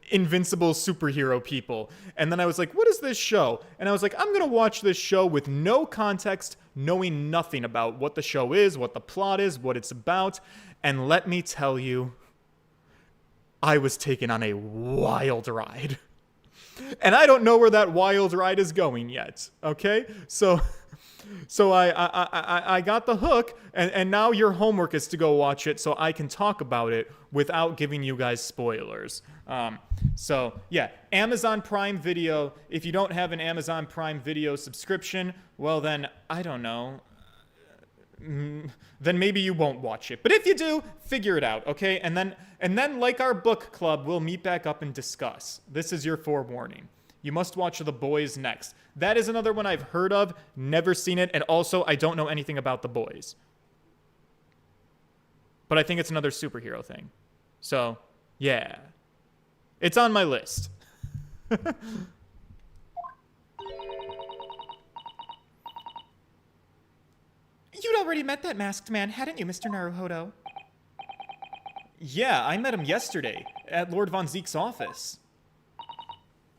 B: invincible superhero people. And then I was like, what is this show? And I was like, I'm going to watch this show with no context, knowing nothing about what the show is, what the plot is, what it's about. And let me tell you, I was taken on a wild ride. And I don't know where that wild ride is going yet, okay? So I got the hook, and now your homework is to go watch it so I can talk about it without giving you guys spoilers. So, yeah, Amazon Prime Video. If you don't have an Amazon Prime Video subscription, well then, I don't know. Then maybe you won't watch it. But if you do, figure it out, okay? And then like our book club, we'll meet back up and discuss. This is your forewarning. You must watch The Boys next. That is another one I've heard of, never seen it, and also I don't know anything about The Boys. But I think it's another superhero thing. So, yeah. It's on my list.
C: You'd already met that masked man, hadn't you, Mr. Naruhodo?
B: Yeah, I met him yesterday at Lord Von Zeke's office.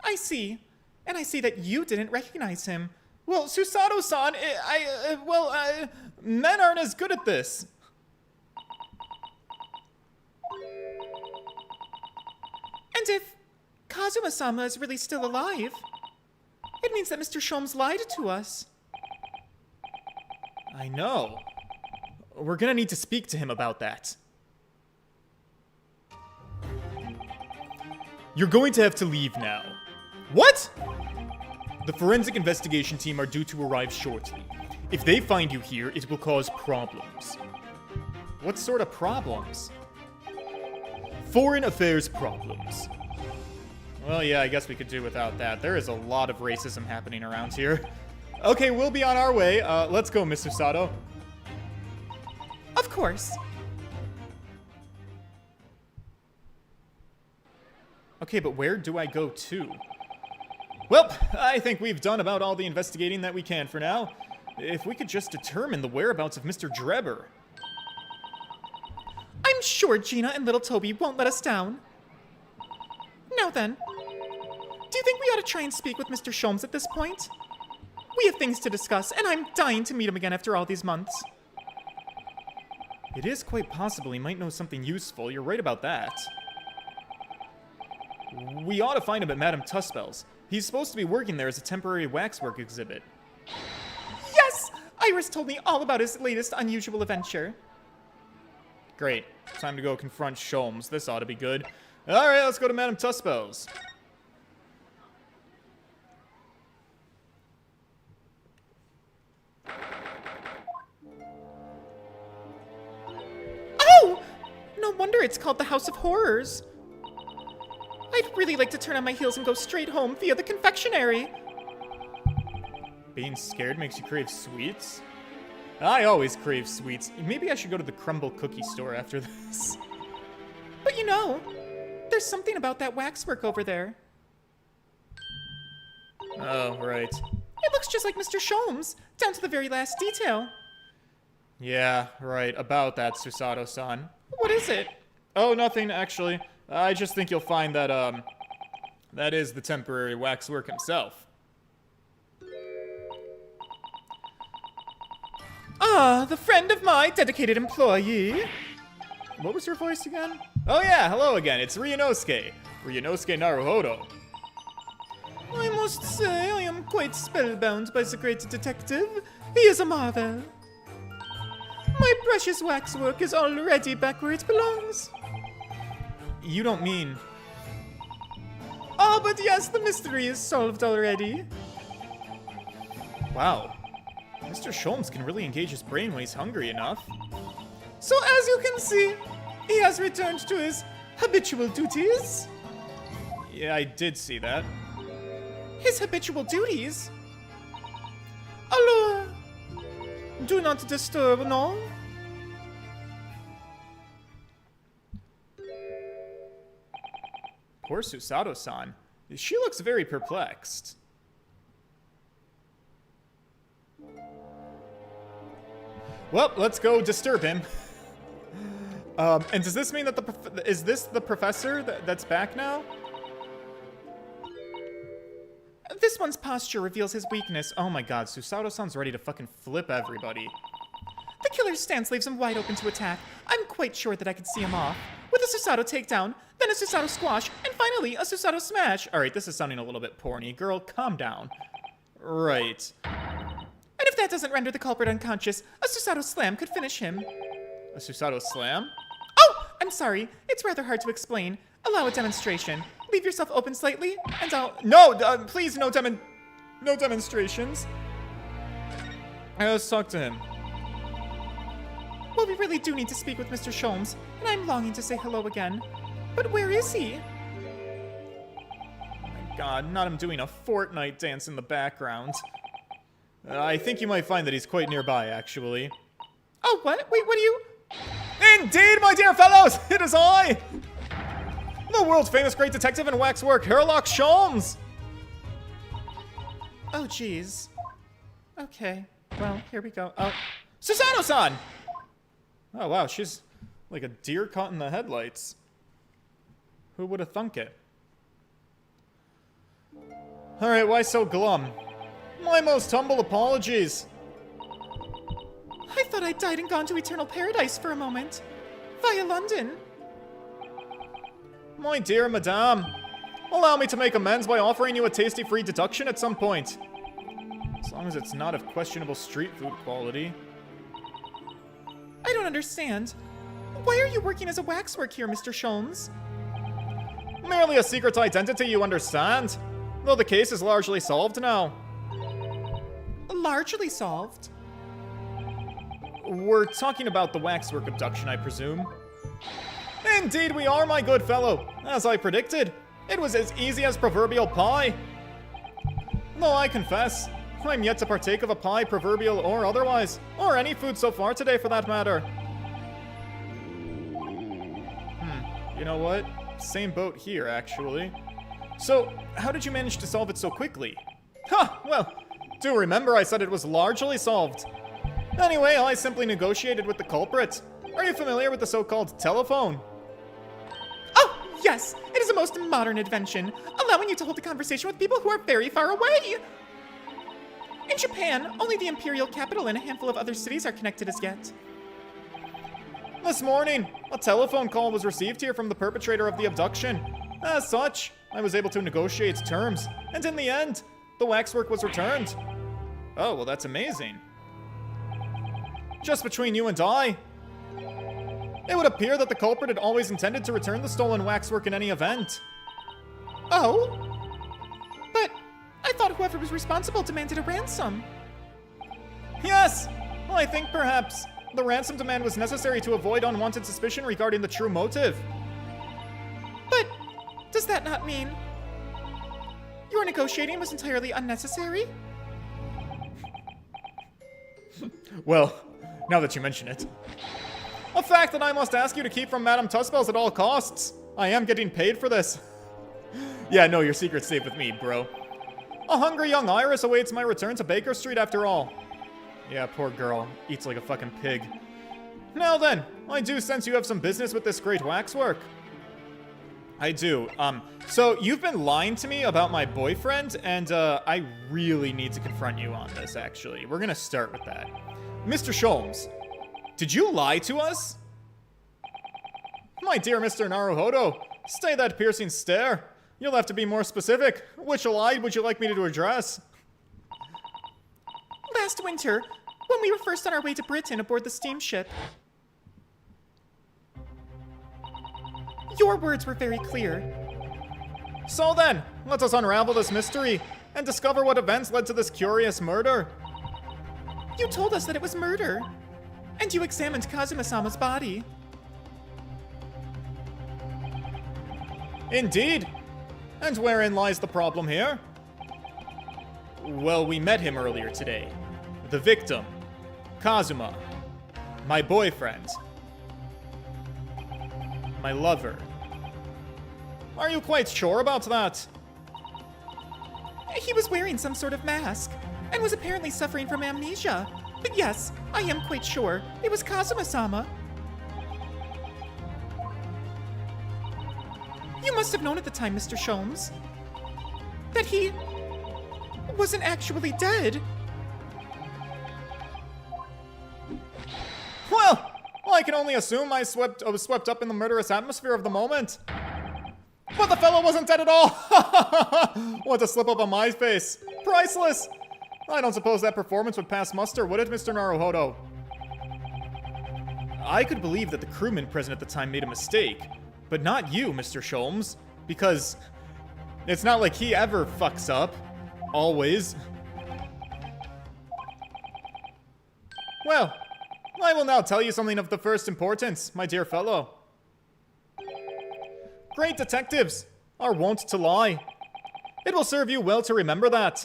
C: I see. And I see that you didn't recognize him. Well, Susato-san,
B: Men aren't as good at this.
C: And if Kazuma-sama is really still alive, it means that Mr. Sholmes lied to us.
B: I know. We're gonna need to speak to him about that. You're going to have to leave now. What? The forensic investigation team are due to arrive shortly. If they find you here, it will cause problems.
A: What sort of problems?
B: Foreign affairs problems.
A: Well, yeah, I guess we could do without that. There is a lot of racism happening around here. Okay, we'll be on our way. Let's go, Mr. Sato.
C: Of course.
A: Okay, but where do I go to? Well, I think we've done about all the investigating that we can for now. If we could just determine the whereabouts of Mr. Drebber.
C: I'm sure Gina and little Toby won't let us down. Now then, do you think we ought to try and speak with Mr. Sholmes at this point? We have things to discuss, and I'm dying to meet him again after all these months.
A: It is quite possible he might know something useful. You're right about that. We ought to find him at Madame Tuspel's. He's supposed to be working there as a temporary waxwork exhibit.
C: Yes! Iris told me all about his latest unusual adventure.
A: Great. Time to go confront Sholmes. This ought to be good. Alright, let's go to Madame Tuspel's.
C: Oh! No wonder it's called the House of Horrors. I'd really like to turn on my heels and go straight home via the confectionery.
A: Being scared makes you crave sweets? I always crave sweets. Maybe I should go to the crumble cookie store after this.
C: But you know, there's something about that waxwork over there.
A: Oh, right.
C: It looks just like Mr. Sholmes, down to the very last detail.
A: Yeah, right. About that, Susato-san.
C: What is it?
A: Oh, nothing, actually. I just think you'll find that,
B: That is the temporary waxwork himself.
C: Ah, the friend of my dedicated employee.
B: What was your voice again? Oh yeah, hello again, it's Ryunosuke. Ryunosuke Naruhodo.
C: I must say I am quite spellbound by the great detective. He is a marvel. My precious waxwork is already back where it belongs.
B: You don't mean...
C: Oh, but yes, the mystery is solved already.
B: Wow. Mr. Sholmes can really engage his brain when he's hungry enough.
C: So as you can see, he has returned to his habitual duties.
B: Yeah, I did see that.
C: His habitual duties? Alors, do not disturb, no?
B: Poor Susato-san. She looks very perplexed. Well, let's go disturb him. And does this mean that is this the professor that's back now?
C: This one's posture reveals his weakness.
B: Oh my god, Susato-san's ready to fucking flip everybody.
C: The killer's stance leaves him wide open to attack. I'm quite sure that I could see him off. With a Susato takedown, then a Susato squash, and finally a Susato smash.
B: Alright, this is sounding a little bit porny. Girl, calm down. Right.
C: And if that doesn't render the culprit unconscious, a Susato slam could finish him.
B: A Susato slam?
C: Oh! I'm sorry. It's rather hard to explain. Allow a demonstration. Leave yourself open slightly, and I'll...
B: No! Please, no demonstrations. Let's talk to him.
C: Well, we really do need to speak with Mr. Sholmes, and I'm longing to say hello again. But where is he?
B: My god, not him doing a Fortnite dance in the background. I think you might find that he's quite nearby, actually.
C: Oh, what? Wait, what are you...
B: Indeed, my dear fellows! It is I! The world's famous great detective in waxwork, Herlock Sholmes!
C: Oh, jeez. Okay. Well, here we go. Oh.
B: Susato-san! Oh, wow, she's like a deer caught in the headlights. Who would have thunk it? Alright, why so glum? My most humble apologies.
C: I thought I died and gone to eternal paradise for a moment. Via London.
B: My dear madame, allow me to make amends by offering you a tasty free deduction at some point. As long as it's not of questionable street food quality.
C: I don't understand. Why are you working as a waxwork here, Mr. Sholmes?
B: Merely a secret identity, you understand? Though the case is largely solved now.
C: Largely solved?
B: We're talking about the waxwork abduction, I presume. Indeed we are, my good fellow. As I predicted, it was as easy as proverbial pie. Though I confess, I'm yet to partake of a pie, proverbial or otherwise, or any food so far today for that matter. You know what? Same boat here, actually. So, how did you manage to solve it so quickly? Ha! Well, do remember I said it was largely solved. Anyway, I simply negotiated with the culprit. Are you familiar with the so-called telephone?
C: Oh, yes! It is a most modern invention, allowing you to hold a conversation with people who are very far away! In Japan, only the imperial capital and a handful of other cities are connected as yet.
B: This morning, a telephone call was received here from the perpetrator of the abduction. As such, I was able to negotiate terms, and in the end, the waxwork was returned. Oh, well that's amazing. Just between you and I, it would appear that the culprit had always intended to return the stolen waxwork in any event.
C: Oh? But I thought whoever was responsible demanded a ransom.
B: Yes! I think perhaps the ransom demand was necessary to avoid unwanted suspicion regarding the true motive.
C: But does that not mean your negotiating was entirely unnecessary?
B: Well, now that you mention it. A fact that I must ask you to keep from Madame Tussbells at all costs. I am getting paid for this. Yeah, no, your secret's safe with me, bro. A hungry young Iris awaits my return to Baker Street after all. Yeah, poor girl. Eats like a fucking pig. Now then, I do sense you have some business with this great waxwork.
A: I do. So you've been lying to me about my boyfriend, and I really need to confront you on this, actually. We're gonna start with that. Mr. Sholmes, did you lie to us? My dear Mr. Naruhodo, stay that piercing stare. You'll have to be more specific. Which lie would you like me to address?
C: Last winter, when we were first on our way to Britain aboard the steamship, your words were very clear.
A: So then, let us unravel this mystery and discover what events led to this curious murder.
C: You told us that it was murder, and you examined Kazuma-sama's body.
A: Indeed. And wherein lies the problem here? Well, we met him earlier today. The victim, Kazuma, my boyfriend, my lover. Are you quite sure about that?
C: He was wearing some sort of mask, and was apparently suffering from amnesia. But yes, I am quite sure it was Kazuma-sama. You must have known at the time, Mr. Sholmes, that he wasn't actually dead.
A: Well, I can only assume I was swept up in the murderous atmosphere of the moment. But the fellow wasn't dead at all! What a slip up on my face. Priceless! I don't suppose that performance would pass muster, would it, Mr. Naruhodo? I could believe that the crewman present at the time made a mistake, but not you, Mr. Sholmes, because it's not like he ever fucks up. Always. Well, I will now tell you something of the first importance, my dear fellow. Great detectives are wont to lie. It will serve you well to remember that.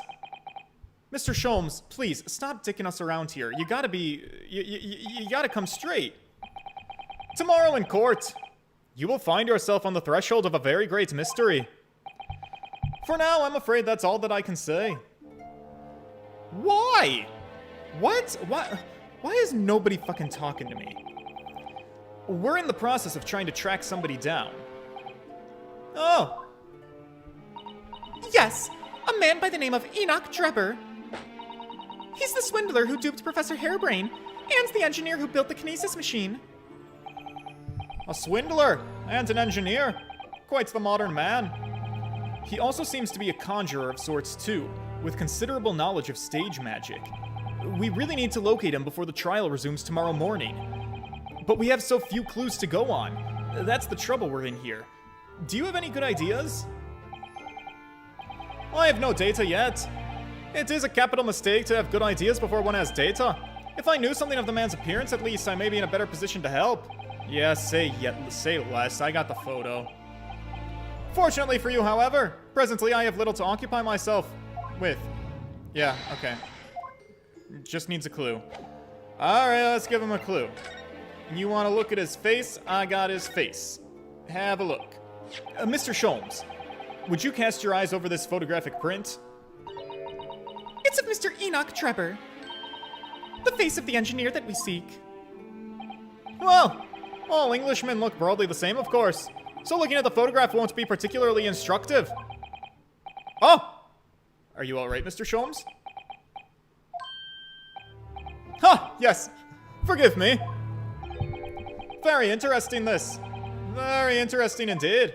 A: Mr. Sholmes, please, stop dicking us around here. You gotta be... You gotta come straight. Tomorrow in court, you will find yourself on the threshold of a very great mystery. For now, I'm afraid that's all that I can say. Why? What? Why is nobody fucking talking to me? We're in the process of trying to track somebody down. Oh.
C: Yes, a man by the name of Enoch Drebber. He's the swindler who duped Professor Hairbrain and the engineer who built the kinesis machine.
A: A swindler and an engineer. Quite the modern man. He also seems to be a conjurer of sorts too, with considerable knowledge of stage magic. We really need to locate him before the trial resumes tomorrow morning. But we have so few clues to go on. That's the trouble we're in here. Do you have any good ideas? I have no data yet. It is a capital mistake to have good ideas before one has data. If I knew something of the man's appearance, at least I may be in a better position to help. Yeah, say less. I got the photo. Fortunately for you, however, presently I have little to occupy myself with. Yeah, okay. Just needs a clue. Alright, let's give him a clue. You want to look at his face? I got his face. Have a look. Mr. Sholmes, would you cast your eyes over this photographic print?
C: It's of Mr. Enoch Drebber, the face of the engineer that we seek.
A: Well, all Englishmen look broadly the same, of course. So looking at the photograph won't be particularly instructive. Oh! Are you alright, Mr. Sholmes? Ha! Yes! Forgive me. Very interesting, this. Very interesting indeed.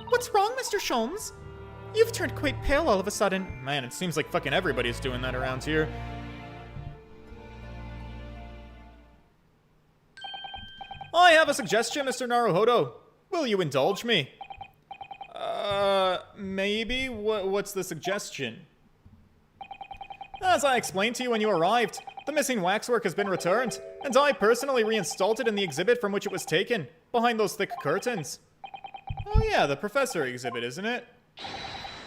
C: What's wrong, Mr. Sholmes? You've turned quite pale all of a sudden.
A: Man, it seems like fucking everybody's doing that around here. I have a suggestion, Mr. Naruhodo. Will you indulge me? Maybe? What's the suggestion? As I explained to you when you arrived, the missing waxwork has been returned, and I personally reinstalled it in the exhibit from which it was taken, behind those thick curtains. Oh yeah, the professor exhibit, isn't it?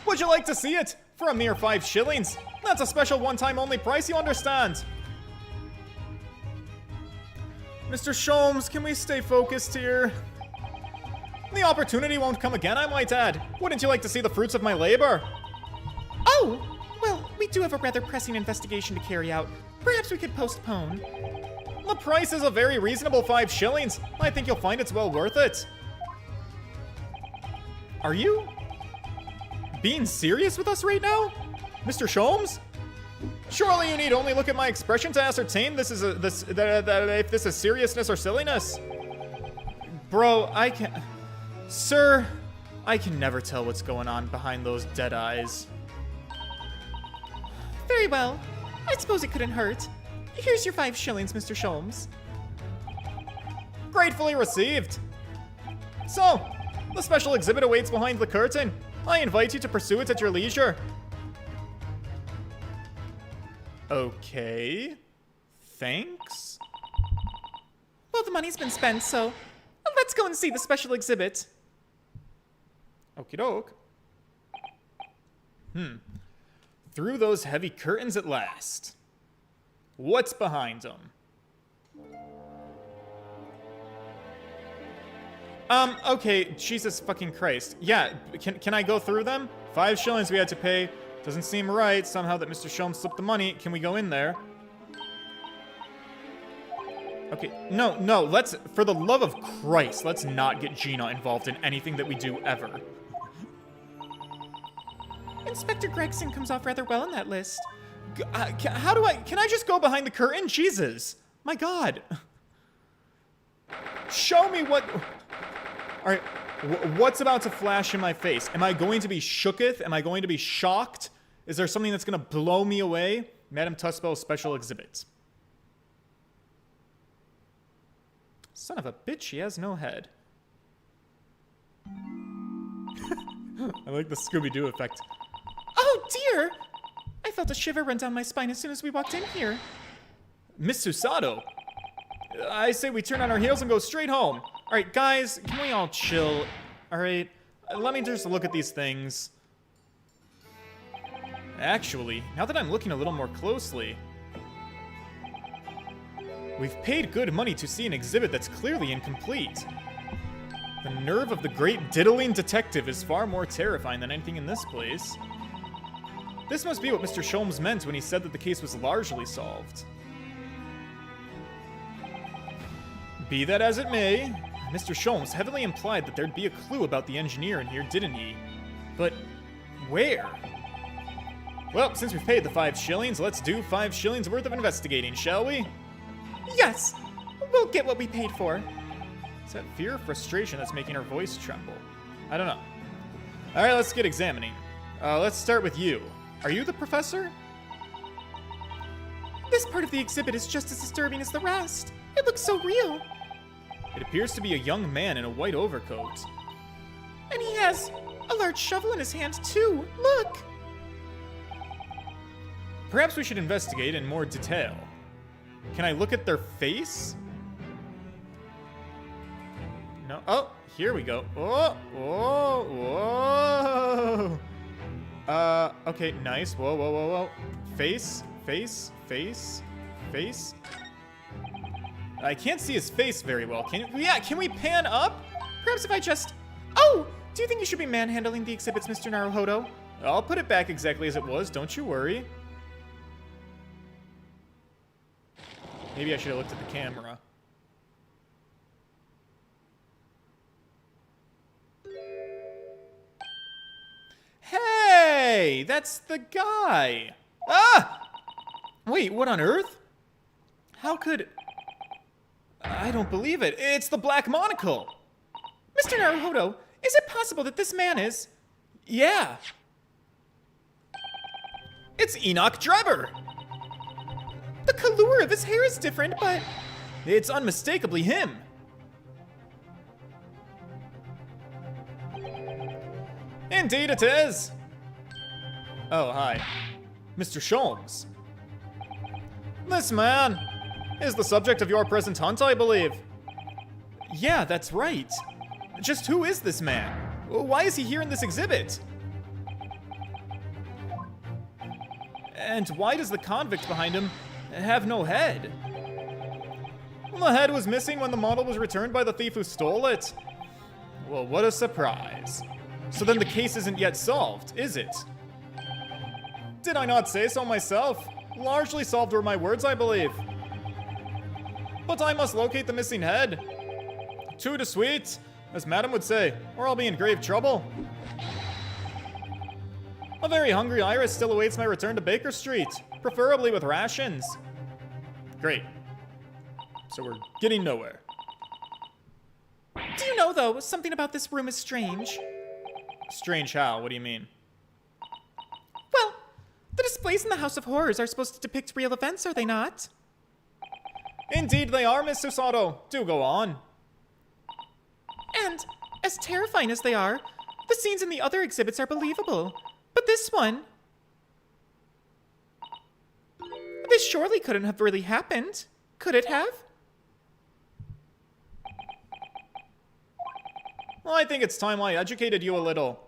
A: Would you like to see it? For a mere 5 shillings. That's a special one-time only price, you understand? Mr. Sholmes, can we stay focused here? The opportunity won't come again, I might add. Wouldn't you like to see the fruits of my labor?
C: Oh! Well, we do have a rather pressing investigation to carry out. Perhaps we could postpone.
A: The price is a very reasonable 5 shillings. I think you'll find it's well worth it.
B: Are you being serious with us right now, Mr. Sholmes? Surely you need only look at my expression to ascertain if this is seriousness or silliness. Bro, Sir, I can never tell what's going on behind those dead eyes.
C: Very well. I suppose it couldn't hurt. Here's your 5 shillings, Mr. Sholmes.
B: Gratefully received. So, the special exhibit awaits behind the curtain. I invite you to pursue it at your leisure. Okay. Thanks.
C: Well, the money's been spent, so let's go and see the special exhibit.
B: Okie doke. Through those heavy curtains at last. What's behind them? Okay, Jesus fucking Christ. Yeah, can I go through them? 5 shillings we had to pay. Doesn't seem right somehow that Mr. Sholmes slipped the money. Can we go in there? Okay, no, let's, for the love of Christ, let's not get Gina involved in anything that we do ever.
C: Inspector Gregson comes off rather well on that list.
B: Can I just go behind the curtain? Jesus. My God. Show me what... All right, what's about to flash in my face? Am I going to be shooketh? Am I going to be shocked? Is there something that's going to blow me away? Madame Tussbell's special exhibit. Son of a bitch, she has no head. I like the Scooby-Doo effect.
C: Oh, dear! I felt a shiver run down my spine as soon as we walked in here.
B: Miss Susato, I say we turn on our heels and go straight home. All right, guys, can we all chill? All right, let me just look at these things. Actually, now that I'm looking a little more closely, we've paid good money to see an exhibit that's clearly incomplete. The nerve of the great diddling detective is far more terrifying than anything in this place. This must be what Mr. Sholmes meant when he said that the case was largely solved. Be that as it may, Mr. Sholmes heavily implied that there'd be a clue about the engineer in here, didn't he? But where? Well, since we've paid the 5 shillings, let's do 5 shillings worth of investigating, shall we?
C: Yes! We'll get what we paid for.
B: It's that fear or frustration that's making her voice tremble. I don't know. All right, let's get examining. Let's start with you. Are you the professor?
C: This part of the exhibit is just as disturbing as the rest. It looks so real.
B: It appears to be a young man in a white overcoat.
C: And he has a large shovel in his hand, too. Look!
B: Perhaps we should investigate in more detail. Can I look at their face? No. Oh, here we go. Oh, whoa. Okay, nice. Whoa. Face. I can't see his face very well. Can we pan up?
C: Perhaps if I just... Oh! Do you think you should be manhandling the exhibits, Mr. Naruhodo?
B: I'll put it back exactly as it was, don't you worry. Maybe I should have looked at the camera. Hey! That's the guy! Ah! Wait, what on earth? How could... I don't believe it. It's the Black Monocle!
C: Mr. Naruhodo, is it possible that this man is...
B: Yeah. It's Enoch Drebber!
C: The color of his hair is different, but...
B: It's unmistakably him. Indeed it is. Oh, hi. Mr. Sholmes. This man is the subject of your present hunt, I believe. Yeah, that's right. Just who is this man? Why is he here in this exhibit? And why does the convict behind him have no head? The head was missing when the model was returned by the thief who stole it. Well, what a surprise. So then the case isn't yet solved, is it? Did I not say so myself? Largely solved were my words, I believe. But I must locate the missing head. Tout de suite, as Madame would say, or I'll be in grave trouble. A very hungry Iris still awaits my return to Baker Street, preferably with rations. Great. So we're getting nowhere.
C: Do you know, though, something about this room is strange?
B: Strange how? What do you mean?
C: Well, the displays in the House of Horrors are supposed to depict real events, are they not?
B: Indeed they are, Miss Susato. Do go on.
C: And, as terrifying as they are, the scenes in the other exhibits are believable. But this one... This surely couldn't have really happened. Could it have?
B: Well, I think it's time I educated you a little.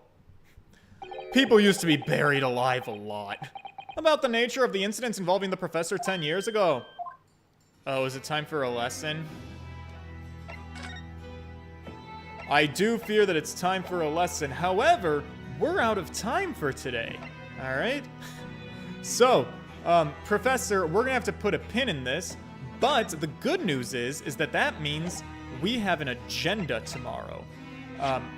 B: People used to be buried alive a lot. About the nature of the incidents involving the professor 10 years ago. Oh, is it time for a lesson? I do fear that it's time for a lesson. However, we're out of time for today. All right? So, Professor, we're gonna have to put a pin in this, but the good news is that means we have an agenda tomorrow.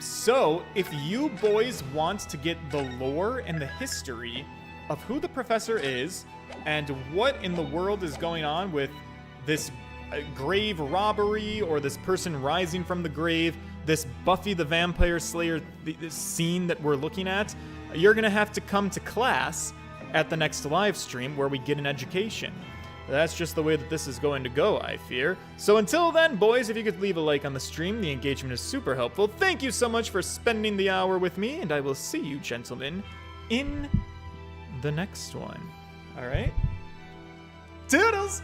B: So, if you boys want to get the lore and the history of who the professor is and what in the world is going on with this grave robbery or this person rising from the grave, this Buffy the Vampire Slayer this scene that we're looking at, you're gonna have to come to class at the next live stream where we get an education. That's just the way that this is going to go, I fear. So until then, boys, if you could leave a like on the stream, the engagement is super helpful. Thank you so much for spending the hour with me, and I will see you, gentlemen, in the next one. All right? Toodles!